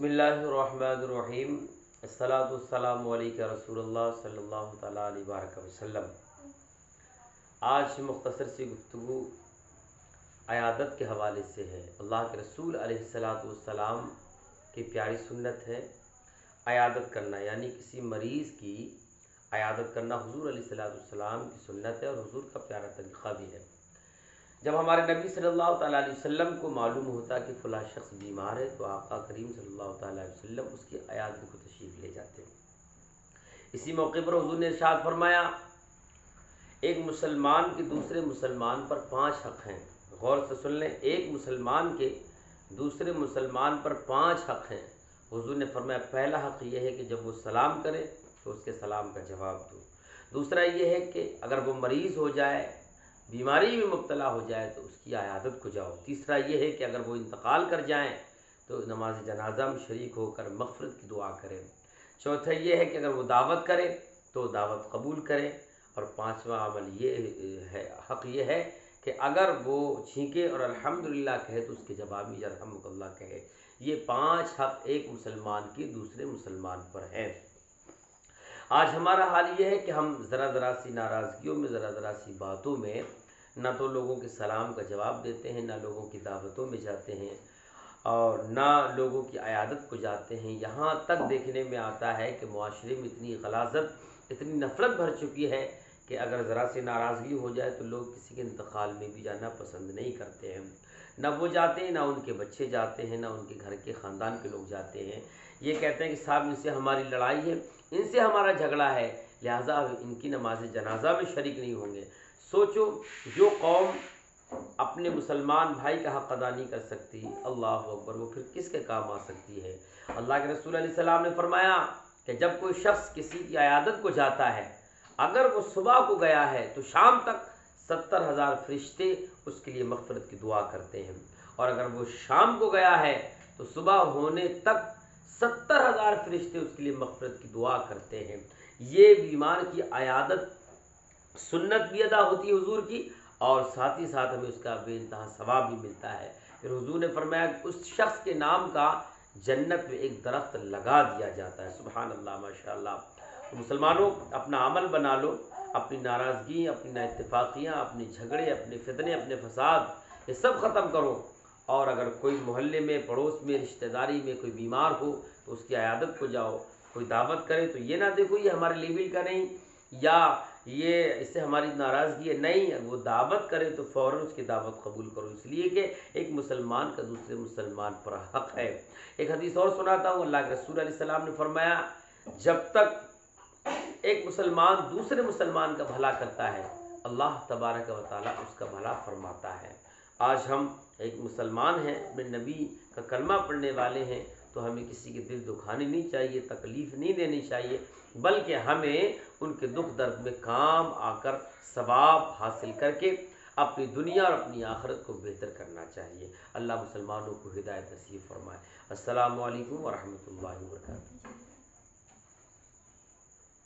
बिस्मिल्लाहिर्रहमानिर्रहीम। अस्सलातु वस्सलामु अलैका रसूलुल्लाह सल्लल्लाहु तआला अलैहि वसल्लम। आज मुख्तसर सी गुफ्तगू अयादत के हवाले से है। अल्लाह के रसूल अलैहिस्सलातु वस्सलाम की प्यारी सुन्नत है अयादत करना, यानी किसी मरीज़ की अयादत करना हुजूर अलैहिस्सलातु वस्सलाम की सुन्नत है और हुजूर का प्यारा तरीक़ा भी है। जब हमारे नबी सल्लल्लाहु तआला अलैहि वसल्लम को मालूम होता कि फ़लाँ शख्स बीमार है तो आका करीम सल्लल्लाहु तआला अलैहि वसल्लम उसकी अयादत को तशरीफ़ ले जाते। इसी मौके पर हुजूर ने इरशाद फरमाया, एक मुसलमान के दूसरे मुसलमान पर 5 हक़ हैं। गौर से सुन लें, एक मुसलमान के दूसरे मुसलमान पर 5 हक़ हैं। हुजूर ने फरमाया, पहला हक़ यह है कि जब वो सलाम करे तो उसके सलाम का जवाब दो। दूसरा ये है कि अगर वो मरीज़ हो जाए, बीमारी में मुब्तला हो जाए तो उसकी अयादत को जाओ। तीसरा ये है कि अगर वो इंतकाल कर जाएं तो नमाज जनाजा में शरीक होकर मग़फ़िरत की दुआ करें। चौथा ये है कि अगर वो दावत करे तो दावत कबूल करें। और 5वां अमल ये है, हक़ ये है कि अगर वो छींके और अल्हम्दुलिल्लाह कहे तो उसके जवाब में यरहमुकल्लाह कहे। ये 5 हक़ एक मुसलमान के दूसरे मुसलमान पर हैं। आज हमारा हाल ये है कि हम ज़रा सी नाराज़गियों में, ज़रा सी बातों में ना तो लोगों के सलाम का जवाब देते हैं, ना लोगों की दावतों में जाते हैं और ना लोगों की अयादत को जाते हैं। यहाँ तक देखने में आता है कि मुआशरे में इतनी गलाज़त, इतनी नफ़रत भर चुकी है कि अगर ज़रा सी नाराज़गी हो जाए तो लोग किसी के इंतकाल में भी जाना पसंद नहीं करते हैं। ना वो जाते हैं, ना उनके बच्चे जाते हैं, ना उनके घर के ख़ानदान के लोग जाते हैं। ये कहते हैं कि साहब इनसे हमारी लड़ाई है, इनसे हमारा झगड़ा है, लिहाजा इनकी नमाज जनाजा में शरीक नहीं होंगे। सोचो, जो कौम अपने मुसलमान भाई का हक़ अदा नहीं कर सकती, अल्लाह अकबर, वो फिर किसके काम आ सकती है। अल्लाह के रसूल अलैहि सलाम ने फरमाया कि जब कोई शख्स किसी की अयादत को जाता है, अगर वो सुबह को गया है तो शाम तक 70,000 फरिश्ते उसके लिए मग़फ़िरत की दुआ करते हैं, और अगर वो शाम को गया है तो सुबह होने तक 70,000 फरिश्ते उसके लिए मग़फ़िरत की दुआ करते हैं। ये बीमार की अयादत सुन्नत भी अदा होती है हुजूर की, और साथ ही साथ हमें उसका बेइंतहा सवाब भी मिलता है। फिर हुजूर ने फरमाया कि उस शख्स के नाम का जन्नत में एक दरख्त लगा दिया जाता है। सुभान अल्लाह, माशाअल्लाह। तो मुसलमानों, अपना अमल बना लो, अपनी नाराज़गी, अपनी नाइत्तेफ़ाक़ियाँ, अपने झगड़े, अपने फितने, अपने फसाद, ये सब ख़त्म करो। और अगर कोई मोहल्ले में, पड़ोस में, रिश्तेदारी में कोई बीमार हो तो उसकी अयादत को जाओ। कोई दावत करे तो ये ना देखो ये हमारे लेवल का नहीं, या ये इससे हमारी नाराज़गी है, नहीं, वो दावत करे तो फ़ौरन उसकी दावत कबूल करो, इसलिए कि एक मुसलमान का दूसरे मुसलमान पर हक़ है। एक हदीस और सुनाता हूँ। अल्लाह के रसूल अलैहि सलाम ने फरमाया, जब तक एक मुसलमान दूसरे मुसलमान का भला करता है, अल्लाह तबारक व तआला उसका भला फरमाता है। आज हम एक मुसलमान हैं, अपने नबी का कलमा पढ़ने वाले हैं, तो हमें किसी के दिल दुखाने नहीं चाहिए, तकलीफ़ नहीं देनी चाहिए, बल्कि हमें उनके दुख दर्द में काम आकर सवाब हासिल करके अपनी दुनिया और अपनी आखिरत को बेहतर करना चाहिए। अल्लाह मुसलमानों को हिदायत नसीब फरमाए। अस्सलामु अलैकुम व रहमतुल्लाहि व बरकातुहू।